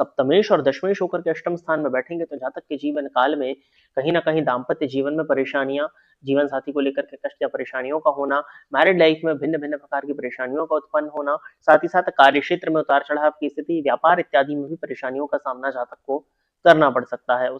सप्तमेश और दशमेश होकर के अष्टम स्थान में बैठेंगे तो जातक के जीवन काल में कहीं ना कहीं दाम्पत्य जीवन में परेशानियां, जीवन साथी को लेकर के कष्ट या परेशानियों का होना, मैरिड लाइफ में भिन्न भिन्न प्रकार की परेशानियों का उत्पन्न होना, साथ ही साथ कार्य क्षेत्र में उतार चढ़ाव की स्थिति, व्यापार इत्यादि में भी परेशानियों का सामना जातक को करना पड़ सकता है।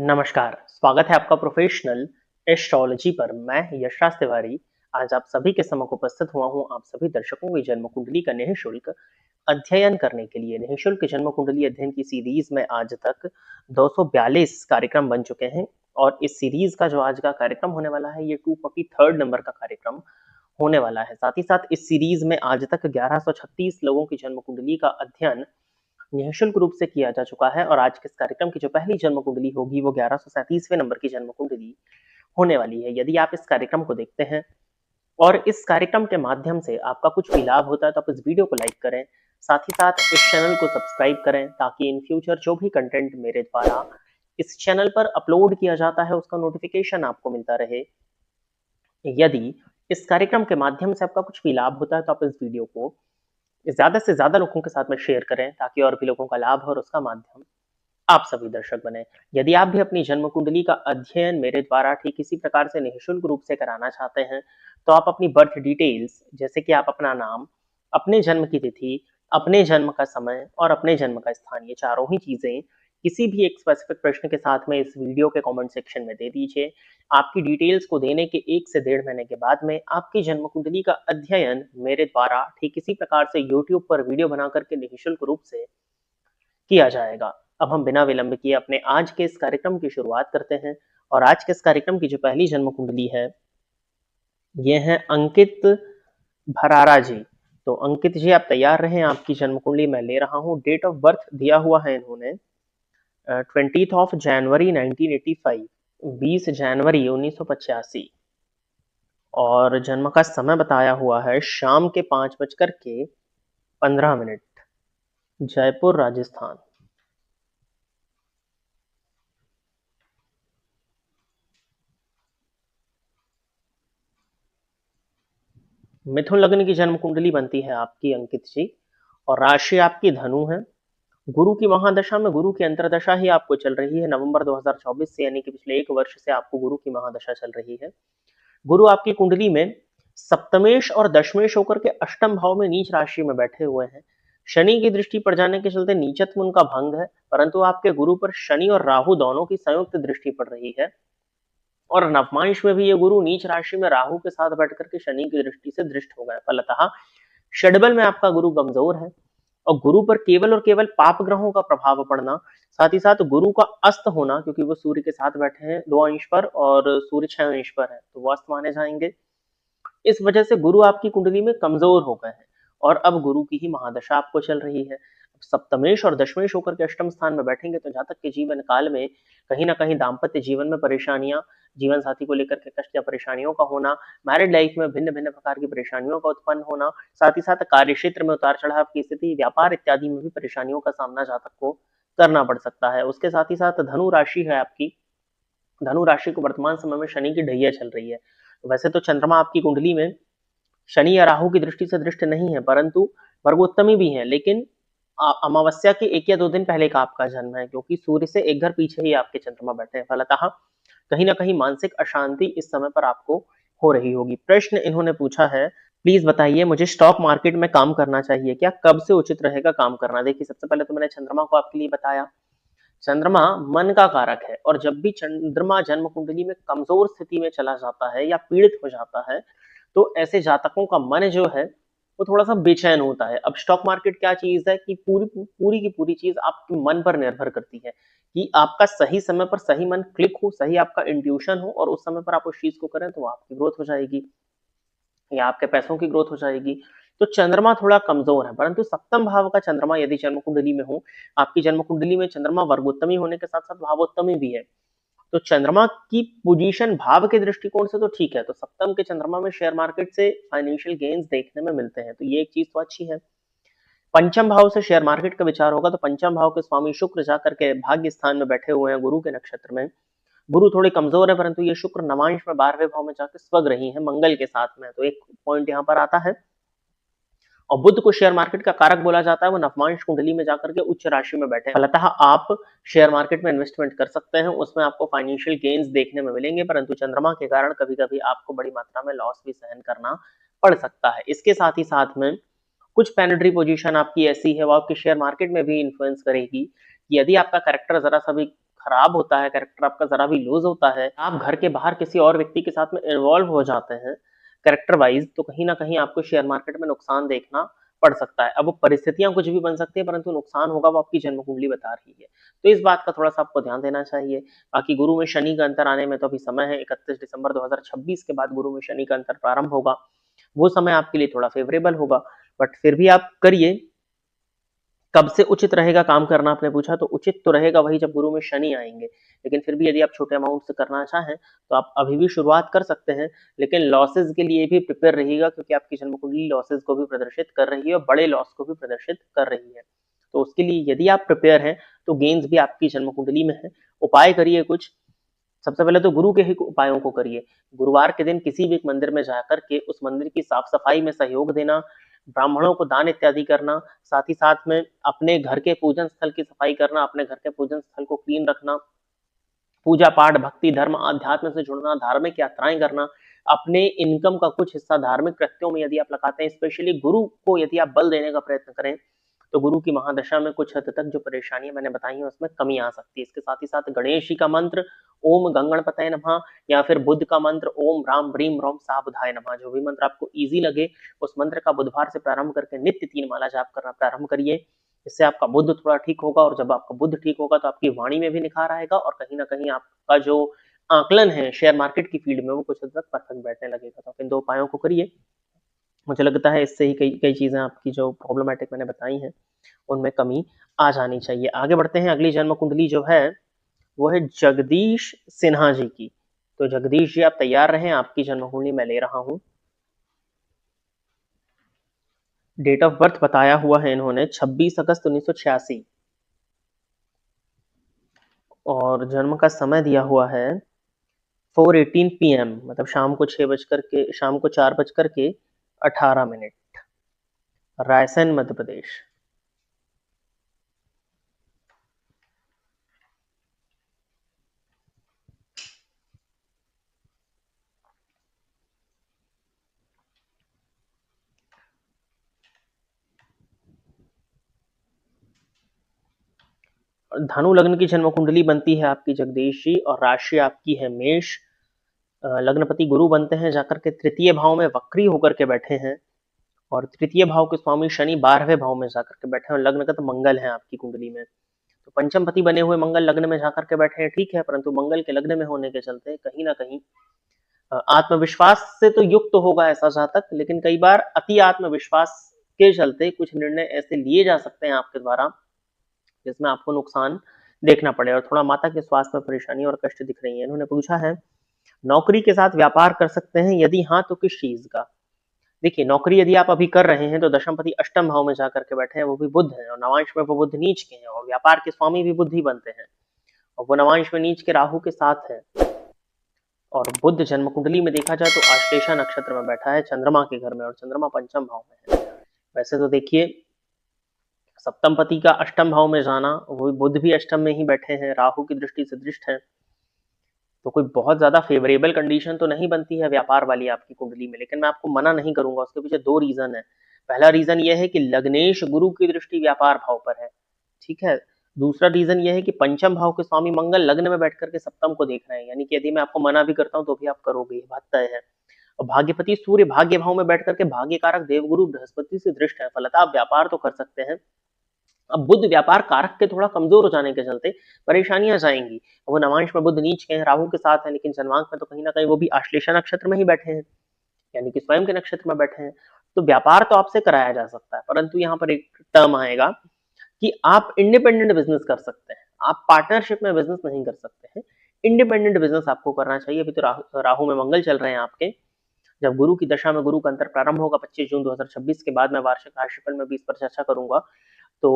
नमस्कार, स्वागत है आपका प्रोफेशनल एस्ट्रोलॉजी पर। मैं यशराज तिवारी आज आप सभी के समक्ष उपस्थित हुआ हूं आप सभी दर्शकों की जन्म कुंडली का निःशुल्क अध्ययन करने के लिए। निःशुल्क जन्म कुंडली अध्ययन की सीरीज में आज तक 242 कार्यक्रम बन चुके हैं और इस सीरीज का जो आज का कार्यक्रम होने वाला है ये 243 नंबर का कार्यक्रम होने वाला है। साथ ही साथ इस सीरीज में आज तक 1136 लोगों की जन्म कुंडली का अध्ययन निःशुल्क रूप से किया जा चुका है और आज के इस कार्यक्रम की जो पहली जन्म कुंडली होगी वो 1137वें नंबर की जन्म कुंडली होने वाली है। यदि आप इस कार्यक्रम को देखते हैं और इस कार्यक्रम के माध्यम से आपका कुछ भी लाभ होता है तो आप इस वीडियो को लाइक करें, साथ ही साथ इस चैनल को सब्सक्राइब करें ताकि इन फ्यूचर जो भी कंटेंट मेरे द्वारा इस चैनल पर अपलोड किया जाता है उसका नोटिफिकेशन आपको मिलता रहे। यदि इस कार्यक्रम के माध्यम से आपका कुछ भी लाभ होता है तो आप इस वीडियो को ज्यादा से ज्यादा लोगों के साथ में शेयर करें ताकि और भी लोगों का लाभ हो और उसका माध्यम आप सभी दर्शक बने। यदि आप भी अपनी जन्म कुंडली का अध्ययन मेरे द्वारा ठीक इसी प्रकार से निःशुल्क रूप से कराना चाहते हैं तो आप अपनी बर्थ डिटेल्स जैसे कि आप अपना नाम, अपने जन्म की तिथि, अपने जन्म का समय और अपने जन्म का स्थान, ये चारों ही चीजें किसी भी एक स्पेसिफिक प्रश्न के साथ में इस वीडियो के कमेंट सेक्शन में दे दीजिए। आपकी डिटेल्स को देने के 1 से 1.5 महीने के बाद में आपकी जन्म कुंडली का अध्ययन मेरे द्वारा ठीक इसी प्रकार से यूट्यूब पर वीडियो बना करके निःशुल्क रूप से किया जाएगा। अब हम बिना विलंब किए अपने आज के इस कार्यक्रम की शुरुआत करते हैं और आज के इस कार्यक्रम की जो पहली जन्म कुंडली है ये है अंकित भरारा जी। तो अंकित जी आप तैयार रहें, आपकी जन्म कुंडली मैं ले रहा हूँ। डेट ऑफ बर्थ दिया हुआ है इन्होंने 20 जनवरी 1985, 20 जनवरी 1985 और जन्म का समय बताया हुआ है शाम के 5:15 जयपुर राजस्थान। मिथुन लग्न की जन्म कुंडली बनती है आपकी अंकित जी और राशि आपकी धनु है। गुरु की महादशा में गुरु की अंतरदशा ही आपको चल रही है नवंबर 2024 से, यानी कि पिछले 1 वर्ष से आपको गुरु की महादशा चल रही है। गुरु आपकी कुंडली में सप्तमेश और दशमेश होकर के अष्टम भाव में नीच राशि में बैठे हुए हैं। शनि की दृष्टि पड़ जाने के चलते नीचत्व उनका भंग है, परंतु आपके गुरु पर शनि और राहु दोनों की संयुक्त दृष्टि पड़ रही है और नवमांश में भी ये गुरु नीच राशि में राहु के साथ बैठ करके शनि की दृष्टि से दृष्ट हो गए। फलतः षडबल में आपका गुरु कमजोर है और गुरु पर केवल और केवल पाप ग्रहों का प्रभाव पड़ना, साथ ही साथ गुरु का अस्त होना, क्योंकि वो सूर्य के साथ बैठे हैं 2 अंश पर और सूर्य 6 अंश पर है तो वो अस्त माने जाएंगे। इस वजह से गुरु आपकी कुंडली में कमजोर हो गए हैं और अब गुरु की ही महादशा आपको चल रही है। सप्तमेश और दशमेश होकर के अष्टम स्थान में बैठेंगे तो जातक के जीवन काल में कहीं ना कहीं दाम्पत्य जीवन में परेशानियां, जीवन साथी को लेकर के कष्ट या परेशानियों का होना, मैरिड लाइफ में भिन्न भिन्न प्रकार की परेशानियों का उत्पन्न होना, साथ ही साथ कार्य क्षेत्र में उतार चढ़ाव की स्थिति, व्यापार इत्यादि में भी परेशानियों का सामना जातक को करना पड़ सकता है। उसके साथ ही साथ धनु राशि है आपकी, धनु राशि को वर्तमान समय में शनि की ढैया चल रही है। वैसे तो चंद्रमा आपकी कुंडली में शनि या राहु की दृष्टि से दृष्ट नहीं है परंतु वर्गोत्तमी भी है, लेकिन अमावस्या के 1 या 2 दिन पहले का आपका जन्म है क्योंकि सूर्य से एक घर पीछे ही आपके चंद्रमा बैठे हैं। फलतः कहीं ना कहीं मानसिक अशांति इस समय पर आपको हो रही होगी। प्रश्न इन्होंने पूछा है, प्लीज बताइए मुझे स्टॉक मार्केट में काम करना चाहिए क्या, कब से उचित रहेगा काम करना। देखिए सबसे पहले तो मैंने चंद्रमा को आपके लिए बताया, चंद्रमा मन का कारक है और जब भी चंद्रमा जन्म कुंडली में कमजोर स्थिति में चला जाता है या पीड़ित हो जाता है तो ऐसे जातकों का मन जो है वो थोड़ा सा बेचैन होता है। अब स्टॉक मार्केट क्या चीज है कि पूरी पूरी की पूरी चीज आपके मन पर निर्भर करती है कि आपका सही समय पर सही मन क्लिक हो, सही आपका इंट्यूशन हो और उस समय पर आप उस चीज को करें तो आपकी ग्रोथ हो जाएगी या आपके पैसों की ग्रोथ हो जाएगी। तो चंद्रमा थोड़ा कमजोर है, परंतु सप्तम भाव का चंद्रमा यदि जन्म कुंडली में हो, आपकी जन्म कुंडली में चंद्रमा वर्गोत्तमी होने के साथ साथ भावोत्तमी भी है, तो चंद्रमा की पोजीशन भाव के दृष्टिकोण से तो ठीक है। तो सप्तम के चंद्रमा में शेयर मार्केट से फाइनेंशियल गेन्स देखने में मिलते हैं तो ये एक चीज तो अच्छी है। पंचम भाव से शेयर मार्केट का विचार होगा तो पंचम भाव के स्वामी शुक्र जाकर के भाग्य स्थान में बैठे हुए हैं गुरु के नक्षत्र में, गुरु थोड़े कमजोर है, परंतु ये शुक्र नवांश में 12वें भाव में जाकर स्वग रही है मंगल के साथ में, तो एक पॉइंट यहाँ पर आता है। और बुध को शेयर मार्केट का कारक बोला जाता है, वो नवमांश कुंडली में जाकर के उच्च राशि में बैठे हैं। फलतः आप शेयर मार्केट में इन्वेस्टमेंट कर सकते हैं, उसमें आपको फाइनेंशियल गेन्स देखने में मिलेंगे, परंतु चंद्रमा के कारण कभी कभी आपको बड़ी मात्रा में लॉस भी सहन करना पड़ सकता है। इसके साथ ही साथ में कुछ प्लैनेटरी पोजीशन आपकी ऐसी है, वो आपके शेयर मार्केट में भी इन्फ्लुएंस करेगी कि यदि आपका कैरेक्टर जरा सा भी खराब होता है, कैरेक्टर आपका जरा भी लूज होता है, आप घर के बाहर किसी और व्यक्ति के साथ में इन्वॉल्व हो जाते हैं कैरेक्टर वाइज, तो कहीं ना कहीं आपको शेयर मार्केट में नुकसान देखना पड़ सकता है। अब वो परिस्थितियां कुछ भी बन सकती है, परंतु नुकसान होगा वो आपकी जन्म कुंडली बता रही है, तो इस बात का थोड़ा सा आपको ध्यान देना चाहिए। बाकी गुरु में शनि का अंतर आने में तो अभी समय है, 31 दिसंबर 2026 के बाद गुरु में शनि का अंतर प्रारंभ होगा, वो समय आपके लिए थोड़ा फेवरेबल होगा, बट फिर भी आप करिए। कब से उचित रहेगा काम करना आपने पूछा, तो उचित तो रहेगा वही जब गुरु में शनि आएंगे, लेकिन फिर भी यदि आप छोटे अमाउंट से करना चाहें तो आप अभी भी शुरुआत कर सकते हैं, लेकिन लॉसेज के लिए भी प्रिपेयर रहिएगा, क्योंकि आपकी जन्म कुंडली लॉसेज को भी प्रदर्शित कर रही है और बड़े लॉस को भी प्रदर्शित कर रही है। तो उसके लिए यदि आप प्रिपेयर हैं तो गेन्स भी आपकी जन्म कुंडली में है। उपाय करिए कुछ, सबसे पहले तो गुरु के ही उपायों को करिए। गुरुवार के दिन किसी भी एक मंदिर में जाकर के उस मंदिर की साफ सफाई में सहयोग देना, ब्राह्मणों को दान इत्यादि करना, साथ ही साथ में अपने घर के पूजन स्थल की सफाई करना, अपने घर के पूजन स्थल को क्लीन रखना, पूजा पाठ भक्ति धर्म अध्यात्म से जुड़ना, धार्मिक यात्राएं करना, अपने इनकम का कुछ हिस्सा धार्मिक कृत्यों में यदि आप लगाते हैं, स्पेशली गुरु को यदि आप बल देने का प्रयत्न करें, तो गुरु की महादशा में कुछ हद तक जो परेशानियां मैंने बताई हैं उसमें कमी आ सकती है। इसके साथ ही साथ गणेश जी का मंत्र ओम गंगणपतये नमः, या फिर बुद्ध का मंत्र ओम राम ब्रीम रोम साबुधाय नमः, जो भी मंत्र आपको इजी लगे उस मंत्र का बुधवार से प्रारंभ करके नित्य 3 माला जाप करना प्रारंभ करिए। इससे आपका बुद्ध थोड़ा ठीक होगा, और जब आपका बुद्ध ठीक होगा तो आपकी वाणी में भी निखार आएगा, और कहीं ना कहीं आपका जो आकलन है शेयर मार्केट की फील्ड में वो कुछ हद तक परफेक्ट बैठने लगेगा। तो इन 2 उपायों को करिए, मुझे लगता है इससे ही कई कई चीजें आपकी जो प्रॉब्लमेटिक मैंने बताई हैं उनमें कमी आ जानी चाहिए। आगे बढ़ते हैं, अगली जन्म कुंडली जो है वो है जगदीश सिन्हा जी की। तो जगदीश जी आप तैयार रहें, आपकी जन्म कुंडली मैं ले रहा हूं। डेट ऑफ बर्थ बताया हुआ है इन्होंने 26 अगस्त 1986, और जन्म का समय दिया हुआ है 4:18 PM, मतलब शाम को 4:18, रायसेन मध्य प्रदेश। धनु लग्न की जन्म कुंडली बनती है आपकी जगदीश जी, और राशि आपकी है मेष। लग्नपति गुरु बनते हैं जाकर के तृतीय भाव में वक्री होकर के बैठे हैं, और तृतीय भाव के स्वामी शनि 12वें भाव में जाकर के बैठे हैं, और लग्न का तो मंगल है आपकी कुंडली में। तो पंचम पति बने हुए मंगल लग्न में जाकर के बैठे हैं, ठीक है, परंतु मंगल के लग्न में होने के चलते कहीं ना कहीं आत्मविश्वास से तो युक्त तो होगा ऐसा जातक, लेकिन कई बार अति आत्मविश्वास के चलते कुछ निर्णय ऐसे लिए जा सकते हैं आपके द्वारा जिसमें आपको नुकसान देखना पड़े, और थोड़ा माता के स्वास्थ्य में परेशानी और कष्ट दिख रही है। इन्होंने पूछा है नौकरी के साथ व्यापार कर सकते हैं, यदि हाँ तो किस चीज का। देखिए, नौकरी यदि आप अभी कर रहे हैं तो दशमपति अष्टम भाव में जाकर के बैठे हैं, वो भी बुध है, और नवांश में वो बुध नीच के हैं, और व्यापार के स्वामी भी बुध ही बनते हैं, और वो नवांश में नीच के राहु के साथ है। और बुध जन्म कुंडली में देखा जाए तो आश्लेषा नक्षत्र में बैठा है चंद्रमा के घर में, और चंद्रमा पंचम भाव में है। वैसे तो देखिए, सप्तम पति का अष्टम भाव में जाना, वो बुध भी अष्टम में ही बैठे हैं, राहु की दृष्टि से दृष्ट है, तो कोई बहुत ज्यादा फेवरेबल कंडीशन तो नहीं बनती है व्यापार वाली आपकी कुंडली में, लेकिन मैं आपको मना नहीं करूंगा। उसके पीछे 2 रीजन है। पहला रीजन यह है कि लग्नेश गुरु की दृष्टि व्यापार भाव पर है, ठीक है। दूसरा रीजन यह है कि पंचम भाव के स्वामी मंगल लग्न में बैठ करके सप्तम को देख रहे हैं, यानी कि यदि मैं आपको मना भी करता हूं तो भी आप करोगे, ये बात तय है। और भाग्यपति सूर्य भाग्य भाव में बैठ करके भाग्य कारक देवगुरु बृहस्पति से दृष्ट है, फलतः आप व्यापार तो कर सकते हैं। अब बुध व्यापार कारक के थोड़ा कमजोर हो जाने के चलते परेशानियां जाएंगी। वो नवांश में बुध नीच के हैं, राहु के साथ है, लेकिन जन्मांक में तो कहीं ना कहीं वो भी आश्लेषा नक्षत्र में ही बैठे हैं, यानी कि स्वयं के नक्षत्र में बैठे हैं। तो व्यापार तो आपसे कराया जा सकता है, परंतु यहाँ पर एक टर्म आएगा कि आप इंडिपेंडेंट बिजनेस कर सकते हैं, आप पार्टनरशिप में बिजनेस नहीं कर सकते हैं। इंडिपेंडेंट बिजनेस आपको करना चाहिए। अभी तो राहु में मंगल चल रहे हैं आपके, जब गुरु की दशा में गुरु का अंतर प्रारंभ होगा 25 जून 2026 के बाद, मैं वार्षिक राशिफल में भी इस पर चर्चा करूंगा, तो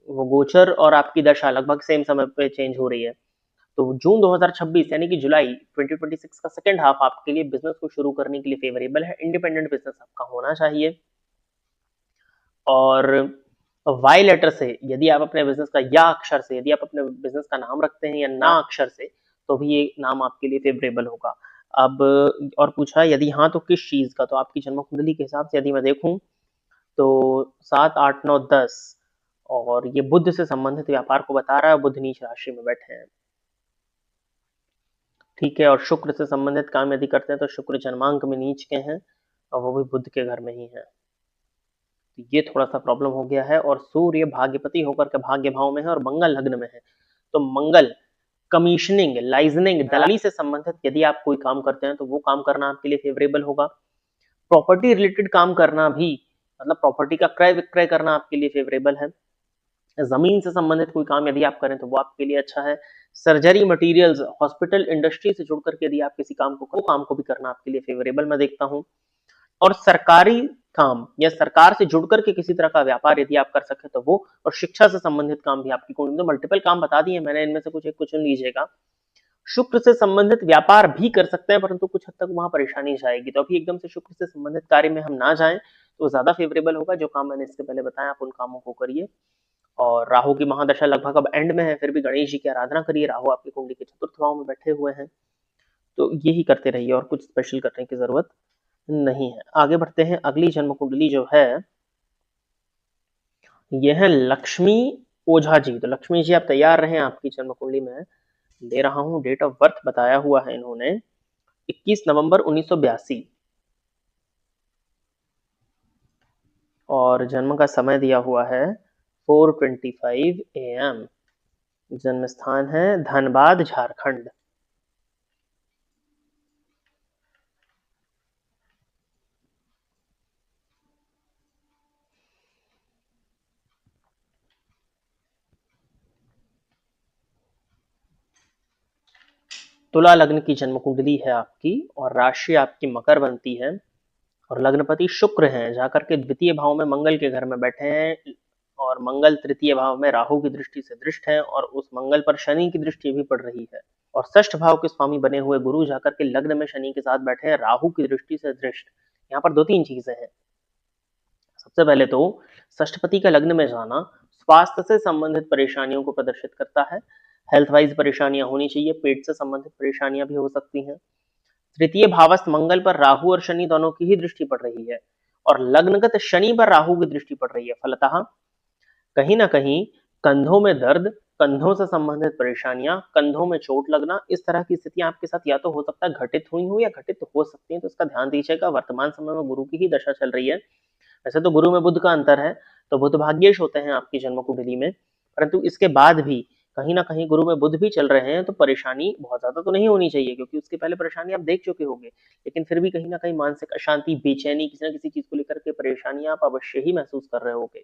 वो गोचर और आपकी दशा लगभग सेम समय पे चेंज हो रही है, तो जून 2026 यानी कि जुलाई 2026 का सेकेंड हाफ आपके लिए बिजनेस को शुरू करने के लिए फेवरेबल है। इंडिपेंडेंट बिजनेस आपका होना चाहिए। और वाई लेटर से यदि आप अपने बिजनेस का या अक्षर से यदि आप अपने बिजनेस का नाम रखते हैं या ना अक्षर से, तो भी ये नाम आपके लिए फेवरेबल होगा। अब और पूछा यदि हाँ तो किस चीज का, तो आपकी जन्म कुंडली के हिसाब से यदि मैं देखूं तो 7, 8, 9, 10 और ये बुध से संबंधित व्यापार को बता रहा है। बुध नीच राशि में बैठे हैं, ठीक है। और शुक्र से संबंधित काम यदि करते हैं तो शुक्र जन्मांक में नीच के हैं और वो भी बुध के घर में ही है। तो ये थोड़ा सा प्रॉब्लम हो गया है। और सूर्य भाग्यपति होकर के भाग्य भाव में है और मंगल लग्न में है। तो मंगल कमीशनिंग, लाइजनिंग, दलाली से संबंधित यदि आप कोई काम करते हैं तो वो काम करना आपके लिए फेवरेबल होगा। प्रॉपर्टी रिलेटेड काम करना भी, मतलब प्रॉपर्टी का क्रय विक्रय करना आपके लिए फेवरेबल है। जमीन से संबंधित कोई काम यदि आप करें तो वो आपके लिए अच्छा है। सर्जरी मटेरियल्स, हॉस्पिटल इंडस्ट्री से जुड़ करके यदि आप किसी काम को भी करना आपके लिए फेवरेबल मैं देखता हूँ। और सरकारी काम या सरकार से जुड़ करके किसी तरह का व्यापार यदि आप कर सके तो वो, और शिक्षा से संबंधित काम भी आपकी कुंडली में, मल्टीपल काम बता दिए मैंने, इनमें से कुछ एक को चुन लीजिएगा। शुक्र से संबंधित व्यापार भी कर सकते हैं परंतु कुछ हद तक वहां परेशानी जाएगी, तो अभी एकदम से शुक्र से संबंधित कार्य में हम ना जाएं तो ज्यादा फेवरेबल होगा। जो काम मैंने इसके पहले बताया आप उन कामों को करिए। और राहु की महादशा लगभग अब एंड में है, फिर भी गणेश जी की आराधना करिए। राहु आपकी कुंडली के चतुर्थ भाव में बैठे हुए हैं, तो यही करते रहिए और कुछ स्पेशल करने की जरूरत नहीं है। आगे बढ़ते हैं। अगली जन्म कुंडली जो है यह है लक्ष्मी ओझा जी। तो लक्ष्मी जी आप तैयार रहें, आपकी जन्म कुंडली में दे रहा हूं। डेट ऑफ बर्थ बताया हुआ है इन्होंने 21 नवंबर 1982 और जन्म का समय दिया हुआ है 4:25 AM। जन्म स्थान है धनबाद, झारखंड। तुला लग्न की जन्म कुंडली है आपकी और राशि आपकी मकर बनती है और लग्नपति शुक्र हैं, जाकर के द्वितीय भाव में मंगल के घर में बैठे हैं और मंगल तृतीय भाव में राहु की दृष्टि से दृष्ट है और उस मंगल पर शनि की दृष्टि भी पड़ रही है। और षष्ठ भाव के स्वामी बने हुए गुरु जाकर के लग्न में शनि के साथ बैठे हैं, राहु की दृष्टि से दृष्ट। यहाँ पर दो तीन चीजें हैं। सबसे पहले तो षष्ठपति का लग्न में जाना स्वास्थ्य से संबंधित परेशानियों को प्रदर्शित करता है। हेल्थ वाइज परेशानियां होनी चाहिए, पेट से संबंधित परेशानियां भी हो सकती हैं। तृतीय भावस्थ मंगल पर राहु और शनि दोनों की ही दृष्टि पड़ रही है और लग्नगत शनि पर राहु की दृष्टि पड़ रही है। फलतः कहीं ना कहीं कंधों में दर्द, कंधों से संबंधित परेशानियां, कंधों में चोट लगना, इस तरह की स्थितियां आपके साथ या तो हो सकता है घटित हुई हो या घटित हो सकती हैं, तो इसका ध्यान दीजिएगा। वर्तमान समय में गुरु की ही दशा चल रही है। वैसे तो गुरु में बुध का अंतर है, तो बुध भाग्येश होते हैं आपकी जन्म कुंडली में, परंतु इसके बाद भी कहीं ना कहीं गुरु में बुध भी चल रहे हैं तो परेशानी बहुत ज्यादा तो नहीं होनी चाहिए, क्योंकि उसके पहले परेशानी आप देख चुके होंगे। लेकिन फिर भी कहीं ना कहीं मानसिक अशांति, बेचैनी, किसी ना किसी चीज को लेकर के परेशानी आप अवश्य ही महसूस कर रहे होंगे।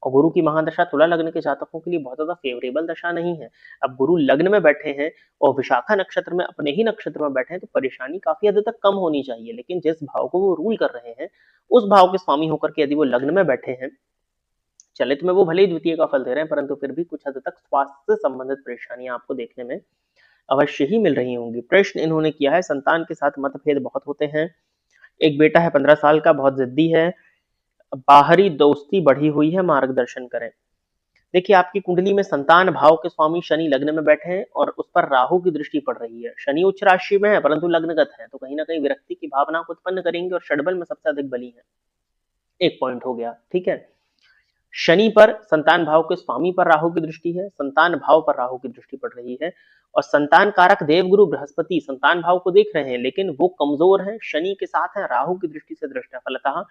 और गुरु की महादशा तुला लग्न के जातकों के लिए बहुत ज्यादा फेवरेबल दशा नहीं है। अब गुरु लग्न में बैठे हैं और विशाखा नक्षत्र में, अपने ही नक्षत्र में बैठे हैं, तो परेशानी काफी हद तक कम होनी चाहिए। लेकिन जिस भाव को वो रूल कर रहे हैं उस भाव के स्वामी होकर के यदि वो लग्न में बैठे हैं, चलित में वो भले ही द्वितीय का फल दे रहे हैं परंतु फिर भी कुछ हद तक स्वास्थ्य से संबंधित परेशानियां आपको देखने में अवश्य ही मिल रही होंगी। प्रश्न इन्होंने किया है संतान के साथ मतभेद बहुत होते हैं। एक बेटा है 15 साल का, बहुत जिद्दी है, बाहरी दोस्ती बढ़ी हुई है, मार्गदर्शन करें। देखिए आपकी कुंडली में संतान भाव के स्वामी शनि लग्न में बैठे हैं और उस पर राहु की दृष्टि पड़ रही है। शनि उच्च राशि में है परंतु लग्नगत है, तो कहीं ना कहीं विरक्ति की भावना को उत्पन्न करेंगे और षड्बल में सबसे अधिक बली है। एक पॉइंट हो गया, ठीक है। शनि पर संतान भाव के स्वामी पर राहु की दृष्टि है, संतान भाव पर राहु की दृष्टि पड़ रही है और संतान कारक देवगुरु बृहस्पति संतान भाव को देख रहे हैं लेकिन वो कमजोर है, शनि के साथ है, राहु की दृष्टि से दृष्ट है। फलतः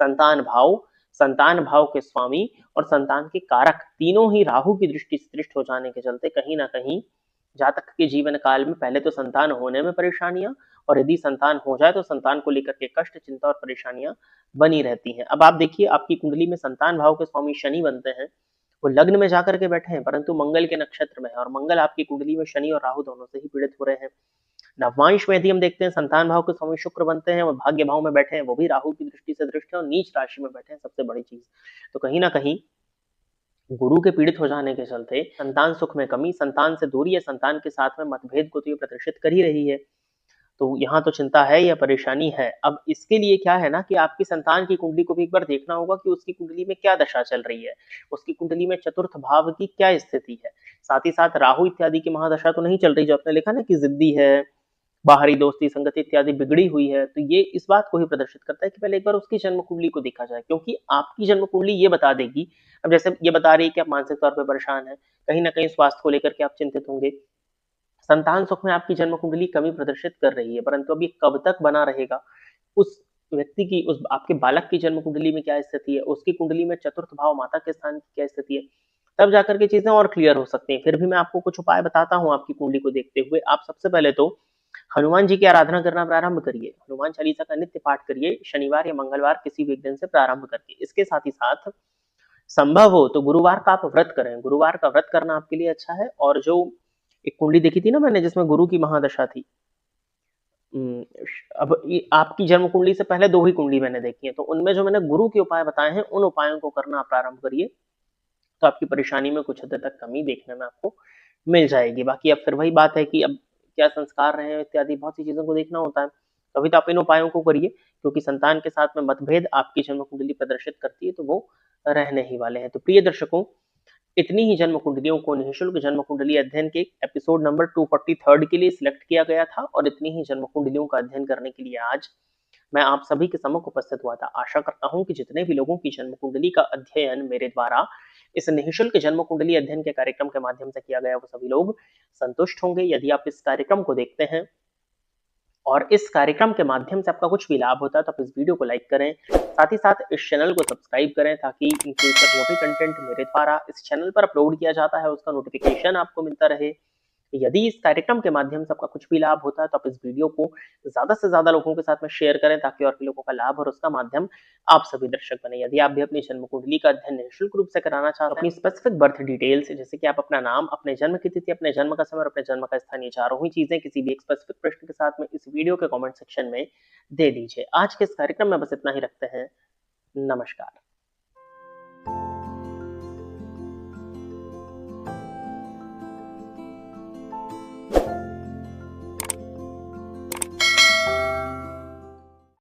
संतान भाव, संतान भाव के स्वामी और संतान के कारक तीनों ही राहु की दृष्टि से दृष्ट हो जाने के चलते कहीं ना कहीं जातक के जीवन काल में पहले तो संतान होने में परेशानियां, और यदि संतान हो जाए तो संतान को लेकर के कष्ट, चिंता और परेशानियां बनी रहती हैं। अब आप देखिए आपकी कुंडली में संतान भाव के स्वामी शनि बनते हैं, वो लग्न में जाकर के बैठे हैं परंतु मंगल के नक्षत्र में है और मंगल आपकी कुंडली में शनि और राहु दोनों से ही पीड़ित हो रहे हैं। नवमांश में यदि हम देखते हैं संतान भाव के स्वामी शुक्र बनते हैं और भाग्य भाव में बैठे हैं, वो भी राहु की दृष्टि से दृष्ट है और नीच राशि में बैठे हैं, सबसे बड़ी चीज। तो कहीं ना कहीं गुरु के पीड़ित हो जाने के चलते संतान सुख में कमी, संतान से दूरी या संतान के साथ में मतभेद को तो ये प्रदर्शित कर ही रही है। तो यहाँ तो चिंता है या परेशानी है। अब इसके लिए क्या है ना कि आपकी संतान की कुंडली को भी एक बार देखना होगा कि उसकी कुंडली में क्या दशा चल रही है, उसकी कुंडली में चतुर्थ भाव की क्या स्थिति है। साथ ही साथ राहु इत्यादि की महादशा तो नहीं चल रही, जो आपने लिखा ना कि जिद्दी है, बाहरी दोस्ती संगति इत्यादि बिगड़ी हुई है, तो ये इस बात को ही प्रदर्शित करता है कि पहले एक बार उसकी जन्म कुंडली को देखा जाए, क्योंकि आपकी जन्म कुंडली ये बता देगी। अब जैसे ये बता रही है कि आप मानसिक तौर पर परेशान हैं, कहीं ना कहीं स्वास्थ्य को लेकर के आप चिंतित होंगे, संतान सुख में आपकी जन्म कुंडली कमी प्रदर्शित कर रही है, परंतु अब ये कब तक बना रहेगा, उस व्यक्ति की, उस आपके बालक की जन्म कुंडली में क्या स्थिति है, उसकी कुंडली में चतुर्थ भाव माता के स्थान की क्या स्थिति है, तब जाकर के चीजें और क्लियर हो सकती हैं। फिर भी मैं आपको कुछ उपाय बताता हूँ आपकी कुंडली को देखते हुए। आप सबसे पहले तो हनुमान जी की आराधना करना प्रारंभ करिए, हनुमान चालीसा का नित्य पाठ करिए, शनिवार या मंगलवार किसी भी एक दिन से प्रारंभ करके। इसके साथ ही साथ संभव हो तो गुरुवार का आप व्रत करें, गुरुवार का व्रत करना आपके लिए अच्छा है। और जो एक कुंडली देखी थी ना मैंने जिसमें गुरु की महादशा थी, अब आपकी जन्म कुंडली से पहले दो ही कुंडली मैंने देखी है, तो उनमें जो मैंने गुरु के उपाय बताए हैं उन उपायों को करना प्रारंभ करिए, तो आपकी परेशानी में कुछ हद तक कमी देखने में आपको मिल जाएगी। बाकी अब फिर वही बात है कि अब क्या संस्कार रहे हैं इत्यादि बहुत सी चीजों को देखना होता है, तभी तो आप इन उपायों को करिए, क्योंकि संतान के साथ में मतभेद आपकी जन्म कुंडली प्रदर्शित करती है, तो वो रहने ही वाले हैं। तो प्रिय दर्शकों, इतनी ही जन्म कुंडलियों को निःशुल्क जन्म कुंडली अध्ययन के एपिसोड नंबर 243 के लिए सिलेक्ट किया गया था, और इतनी ही जन्म कुंडलियों का अध्ययन करने के लिए आज मैं आप सभी के सम्मुख उपस्थित हुआ था। आशा करता हूं कि जितने भी लोगों की जन्म कुंडली का अध्ययन मेरे द्वारा इस निःशुल्क जन्म कुंडली अध्ययन के कार्यक्रम के माध्यम से किया गया, वो सभी लोग संतुष्ट होंगे। यदि आप इस कार्यक्रम को देखते हैं और इस कार्यक्रम के माध्यम से आपका कुछ भी लाभ होता है, तो आप इस वीडियो को लाइक करें, साथ ही साथ इस चैनल को सब्सक्राइब करें, ताकि इन फ्यूचर जो भी कंटेंट मेरे द्वारा इस चैनल पर अपलोड किया जाता है उसका नोटिफिकेशन आपको मिलता रहे। यदि इस कार्यक्रम के माध्यम से आपका कुछ भी लाभ होता है, तो आप इस वीडियो को ज्यादा से ज्यादा लोगों के साथ में शेयर करें, ताकि और भी लोगों का लाभ और उसका माध्यम आप सभी दर्शक बने। यदि आप भी अपनी जन्म कुंडली का अध्ययन निःशुल्क रूप से कराना चाहते हैं, अपनी स्पेसिफिक बर्थ डिटेल्स जैसे कि आप अपना नाम, अपने जन्म की तिथि, अपने जन्म का समय और अपने जन्म का स्थान, ये चारों ही चीजें किसी भी एक स्पेसिफिक प्रश्न के साथ में इस वीडियो के कमेंट सेक्शन में दे दीजिए। आज के इस कार्यक्रम में बस इतना ही रखते हैं। नमस्कार।